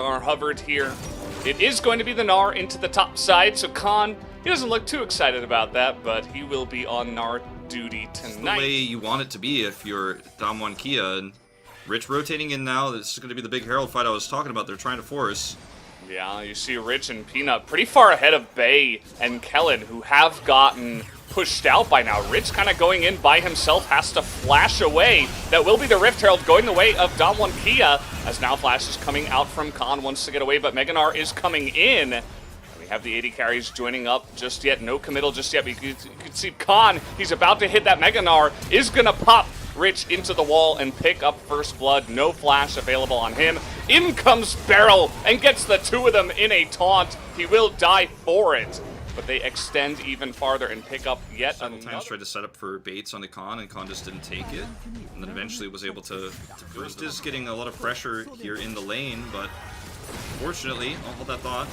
Gnar hovered here. It is going to be the Gnar into the top side, so Khan, he doesn't look too excited about that, but he will be on Gnar duty tonight. It's the way you want it to be if you're Damwon Kia, and Rich rotating in now. This is going to be the big Herald fight I was talking about. They're trying to force. Yeah, you see Rich and Peanut pretty far ahead of Bay and Kellen, who have gotten pushed out by now. Rich kind of going in by himself, has to flash away. That will be the Rift Herald going the way of Damwon Kia, as now Flash is coming out from Khan, wants to get away, but Mega Gnar is coming in. We have the 80 carries joining up just yet, no committal just yet, but you can see Khan, he's about to hit that Mega Gnar, is gonna pop Rich into the wall and pick up first blood. No flash available on him. In comes Beryl and gets the two of them in a taunt. He will die for it, but they extend even farther and pick up yet Several times tried to set up for baits on the Khan, and Khan just didn't take it, and then eventually was able to First is getting a lot of pressure here in the lane, but fortunately, I'll hold that thought.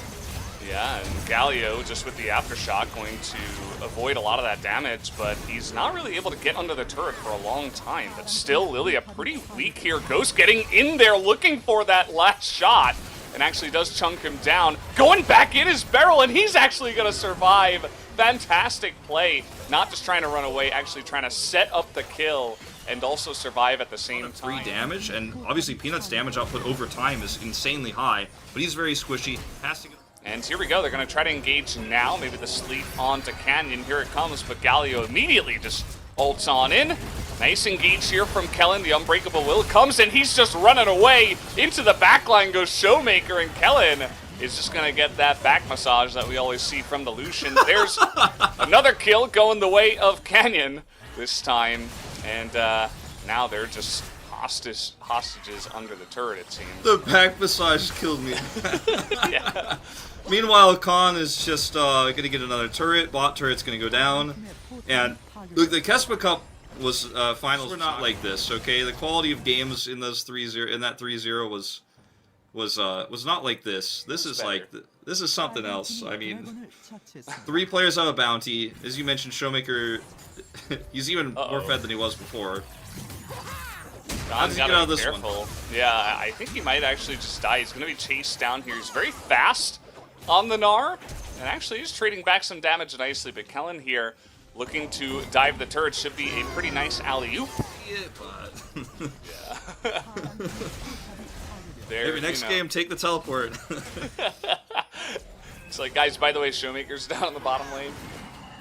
Yeah, and Galio, just with the Aftershock, going to avoid a lot of that damage, but he's not really able to get under the turret for a long time. But still, Lilia pretty weak here. Ghost getting in there, looking for that last shot, and actually does chunk him down. Going back in is Beryl, and he's actually going to survive. Fantastic play. Not just trying to run away, actually trying to set up the kill and also survive at the same time. 3 damage, and obviously Peanut's damage output over time is insanely high, but he's very squishy. Has to And here we go, they're going to try to engage now. Maybe the sleep onto Canyon. Here it comes, but Galio immediately just ults on in. Nice engage here from Kellen. The Unbreakable Will comes, and he's just running away. Into the backline goes Showmaker, and Kellen is just going to get that back massage that we always see from the Lucian. There's another kill going the way of Canyon this time. And now they're just hostages under the turret, it seems. The back massage killed me. Yeah. Meanwhile, Khan is just going to get another turret. Bot turret's going to go down. And look, the Kespa Cup was finals were not like this, okay? The quality of games in those 3-0 in that 3-0 was not like this. This is like this is something else. I mean, 3 players have a bounty. As you mentioned, Showmaker, he's even more fed than he was before. Don's gotta be careful. Yeah, I think he might actually just die. He's gonna be chased down here. He's very fast on the Gnar, and actually he's trading back some damage nicely, but Kellen here looking to dive the turret. Should be a pretty nice alley-oop. Yeah, but... yeah. There, maybe next game, take the teleport. It's like, guys, by the way, Showmaker's down in the bottom lane.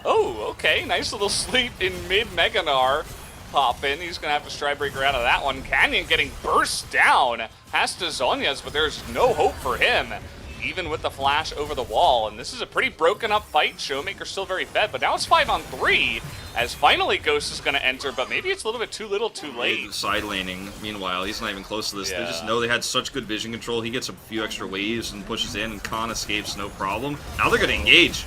Oh, okay, nice little sleep in mid Mega Gnar. Pop in, he's gonna have to stride breaker out of that one. Canyon getting burst down. Has to Zhonya's, but there's no hope for him, even with the flash over the wall. And this is a pretty broken up fight. Showmaker still very fed, but now it's 5-on-3, as finally Ghost is gonna enter, but maybe it's a little bit too little too late. Side laning, meanwhile, he's not even close to this. Yeah. They just know they had such good vision control. He gets a few extra waves and pushes in, and Khan escapes no problem. Now they're gonna engage.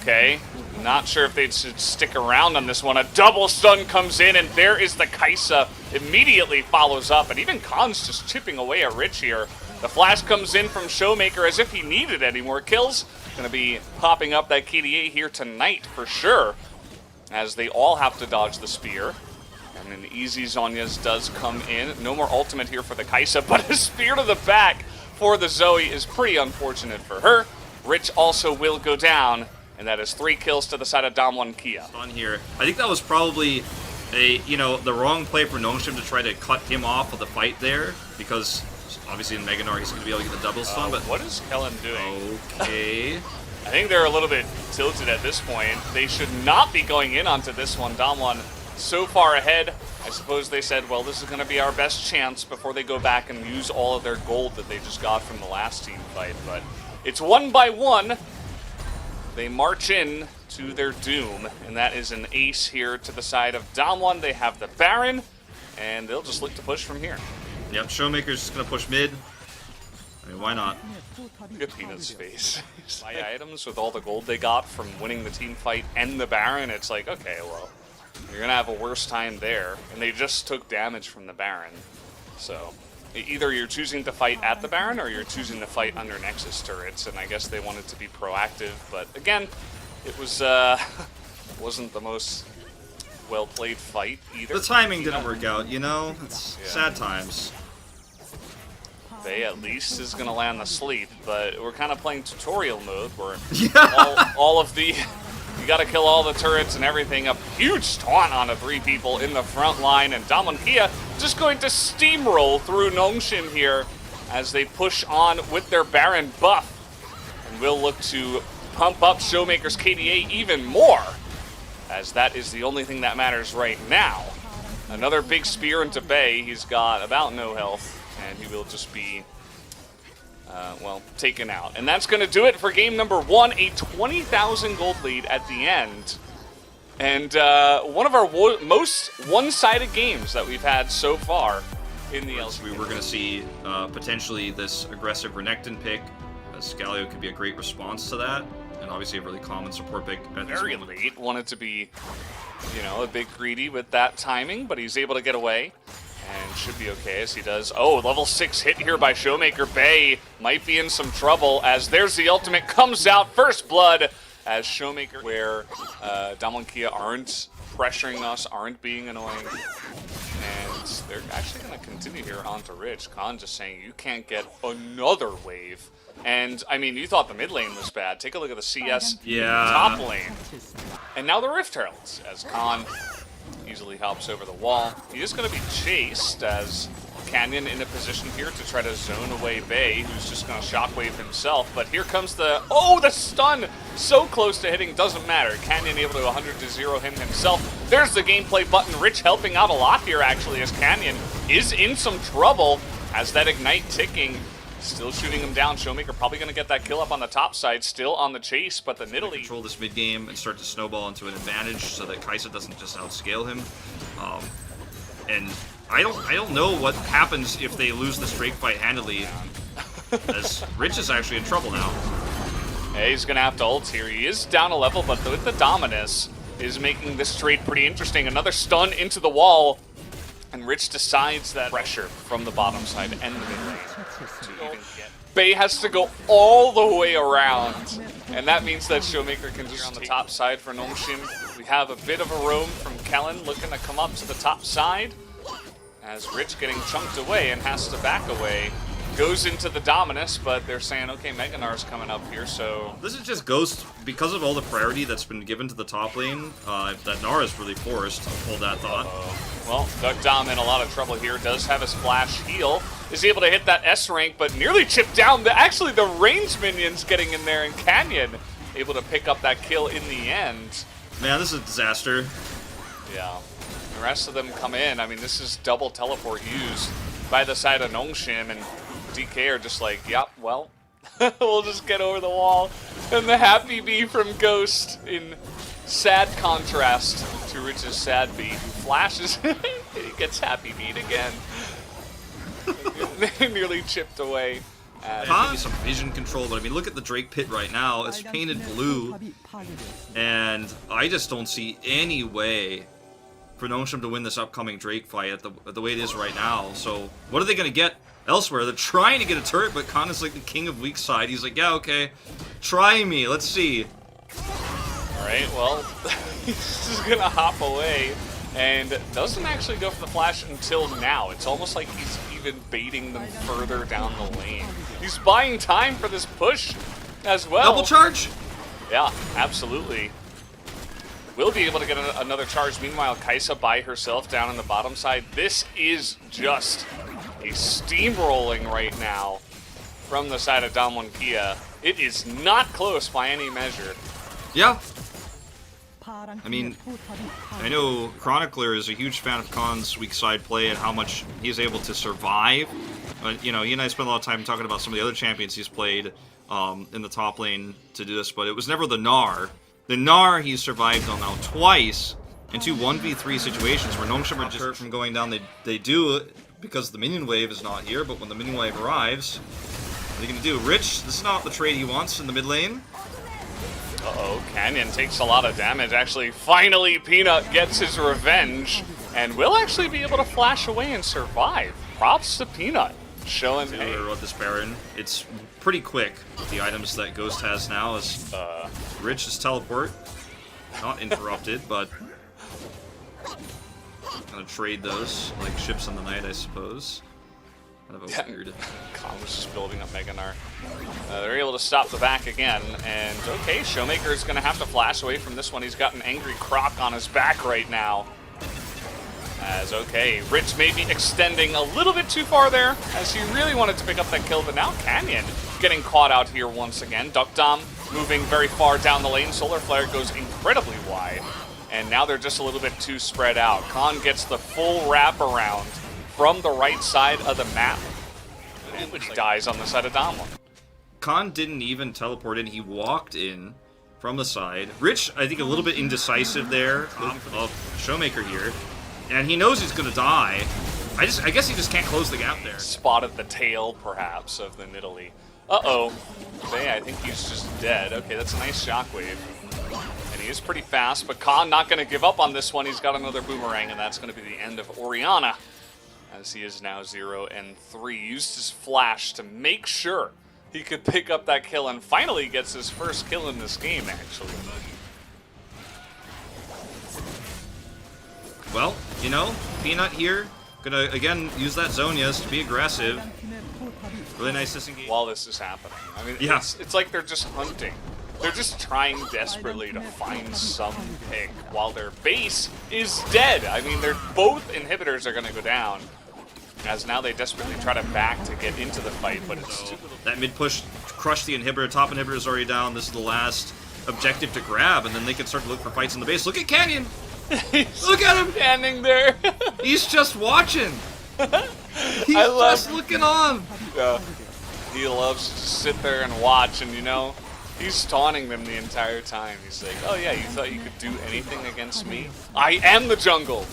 Okay, not sure if they should stick around on this one. A double stun comes in, and there is the Kaisa. Immediately follows up, and even Khan's just chipping away at Rich here. The flash comes in from Showmaker as if he needed any more kills. Gonna be popping up that KDA here tonight for sure, as they all have to dodge the spear. And an easy Zhonya's does come in. No more ultimate here for the Kaisa, but a spear to the back for the Zoe is pretty unfortunate for her. Rich also will go down. And that is 3 kills to the side of Damwon Kia. On here, I think that was probably the wrong play for Nongshim to try to cut him off of the fight there, because obviously in Mega Gnar he's going to be able to get the double stun. But what is Kellen doing? Okay. I think they're a little bit tilted at this point. They should not be going in onto this one. Damwon so far ahead. I suppose they said, well, this is going to be our best chance before they go back and use all of their gold that they just got from the last team fight. But it's 1 by 1. They march in to their doom, and that is an ace here to the side of Damwon. They have the Baron, and they'll just look to push from here. Yep, Showmaker's just going to push mid. I mean, why not? Look at Peanut's face. Buy items with all the gold they got from winning the team fight and the Baron. It's like, okay, well, you're going to have a worse time there. And they just took damage from the Baron. So either you're choosing to fight at the Baron or you're choosing to fight under Nexus turrets, and I guess they wanted to be proactive, but again, it was wasn't the most well-played fight either. The timing didn't work out, you know? It's sad times. Bay at least is going to land the sleep, but we're kind of playing tutorial mode where Yeah. all of the... You got to kill all the turrets and everything. A huge taunt onto 3 people in the front line, and Damwon just going to steamroll through Nongshim here as they push on with their Baron buff. And will look to pump up Showmaker's KDA even more, as that is the only thing that matters right now. Another big spear into Bay. He's got about no health, and he will just be, well, taken out. And that's going to do it for game number 1, a 20,000 gold lead at the end. And one of our most one-sided games that we've had so far in the LCK. We were going to see potentially this aggressive Renekton pick. Scalio could be a great response to that, and obviously a really common support pick at this Very moment. late. Wanted to be, you know, a bit greedy with that timing, but he's able to get away. And should be okay as he does. Oh, level 6 hit here by Showmaker. Bay might be in some trouble as there's the ultimate comes out. First blood as Showmaker, where Damwon aren't pressuring us, aren't being annoying. And they're actually going to continue here onto Rich. Khan just saying you can't get another wave. And, I mean, you thought the mid lane was bad. Take a look at the CS top lane. And now the Rift Heralds as Khan easily hops over the wall. He is going to be chased as Canyon in a position here to try to zone away Bay, who's just going to shockwave himself. But here comes the, oh, the stun! So close to hitting, doesn't matter. Canyon able to 100-0 him himself. There's the gameplay button. Rich helping out a lot here, actually, as Canyon is in some trouble as that Ignite ticking. Still shooting him down. Showmaker probably going to get that kill up on the top side. Still on the chase, but the Nidalee... Control this mid game and start to snowball into an advantage so that Kai'Sa doesn't just outscale him. And I don't know what happens if they lose this Drake fight handily, as Rich is actually in trouble now. Yeah, he's going to have to ult here. He is down a level, but with the Dominus is making this trade pretty interesting. Another stun into the wall, and Rich decides that pressure from the bottom side and the mid lane to even get. Bay has to go all the way around, and that means that Showmaker can just on the top side for Nongshim. We have a bit of a roam from Kellen looking to come up to the top side, as Rich getting chunked away and has to back away. Goes into the Dominus, but they're saying, okay, Mega Gnar's coming up here, so... This is just Ghost, because of all the priority that's been given to the top lane, that Gnar is really forced. Hold that thought. Well, Duck Dom in a lot of trouble here. Does have his flash heal. Is able to hit that S rank, but nearly chipped down. Actually, the range minions getting in there, and Canyon able to pick up that kill in the end. Man, this is a disaster. Yeah. The rest of them come in. I mean, this is double teleport used by the side of Nongshim, and DK are just like, yep, well, we'll just get over the wall. And the happy bee from Ghost in sad contrast to Rich's sad bee, who flashes and he gets happy beat again. They nearly chipped away. Maybe some vision control, but I mean, look at the Drake pit right now. It's painted blue, and I just don't see any way for Nongshim to win this upcoming Drake fight at the way it is right now. So what are they going to get elsewhere? They're trying to get a turret, but Khan is like the king of weak side. He's like, yeah, okay, try me, let's see. Alright, well, he's just going to hop away and doesn't actually go for the flash until now. It's almost like he's even baiting them further down the lane. He's buying time for this push as well. Double charge? Yeah, absolutely. Will be able to get another charge. Meanwhile, Kai'Sa by herself down on the bottom side. This is just a steamrolling right now from the side of Damwon. It is not close by any measure. Yeah. I mean, I know Chronicler is a huge fan of Khan's weak side play and how much he's able to survive. But, you know, he and I spent a lot of time talking about some of the other champions he's played in the top lane to do this, but it was never the Gnar. The Gnar he's survived on now twice in two 1v3 situations where Nongshim are just hurt from going down. They do it because the minion wave is not here, but when the minion wave arrives, what are you going to do? Rich, this is not the trade he wants in the mid lane. Uh-oh, Canyon takes a lot of damage. Actually, finally, Peanut gets his revenge and will actually be able to flash away and survive. Props to Peanut. Showing this Baron. It's pretty quick. The items that Ghost has now is Rich's teleport. Not interrupted, but gonna trade those like ships in the night, I suppose. Kind of a weird. Khan was just building up Mega Gnar. They're able to stop the back again, and okay, Showmaker is going to have to flash away from this one. He's got an angry Croc on his back right now. As okay, Rich may be extending a little bit too far there, as he really wanted to pick up that kill, but now Canyon getting caught out here once again. Duck Dom moving very far down the lane. Solar Flare goes incredibly wide, and now they're just a little bit too spread out. Khan gets the full wraparound from the right side of the map, and he dies on the side of Damwon. Khan didn't even teleport in, he walked in from the side. Rich, I think, a little bit indecisive there of Showmaker here, and he knows he's gonna die. I guess he just can't close the gap there. Spotted the tail, perhaps, of the Nidalee. Uh-oh. I think he's just dead. Okay, that's a nice shockwave. And he is pretty fast, but Khan not gonna give up on this one. He's got another boomerang, and that's gonna be the end of Orianna, as he is now 0-3. Used his flash to make sure he could pick up that kill, and finally gets his first kill in this game, actually. Well, you know, Peanut here, gonna, again, use that Zhonya's to be aggressive. Really nice disengage. While this is happening. I mean, yeah. it's like they're just hunting. They're just trying desperately to find some pick while their base is dead. I mean, both inhibitors are gonna go down, as now they desperately try to back to get into the fight, but it's too little. That mid push crushed the inhibitor. Top inhibitor is already down. This is the last objective to grab, and then they can start to look for fights in the base. Look at Canyon! Look at him! Standing there! He's just watching! He's just looking on! Yeah. He loves to just sit there and watch, and you know, he's taunting them the entire time. He's like, oh yeah, you thought you could do anything against me? I am the jungle!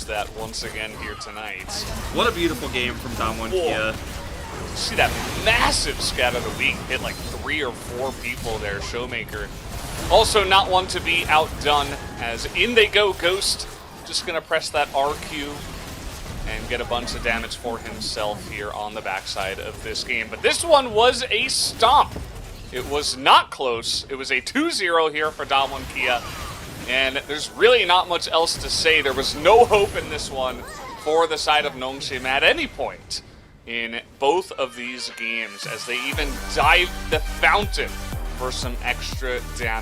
That once again here tonight. What a beautiful game from Damwon Kia. See that massive scat of the week hit like 3 or 4 people there. Showmaker also not one to be outdone, as in they go. Ghost just gonna press that RQ and get a bunch of damage for himself here on the backside of this game. But this one was a stomp. It was not close. It was a 2-0 here for Damwon Kia. And there's really not much else to say. There was no hope in this one for the side of Nongshim at any point in both of these games, as they even dived the fountain for some extra damage.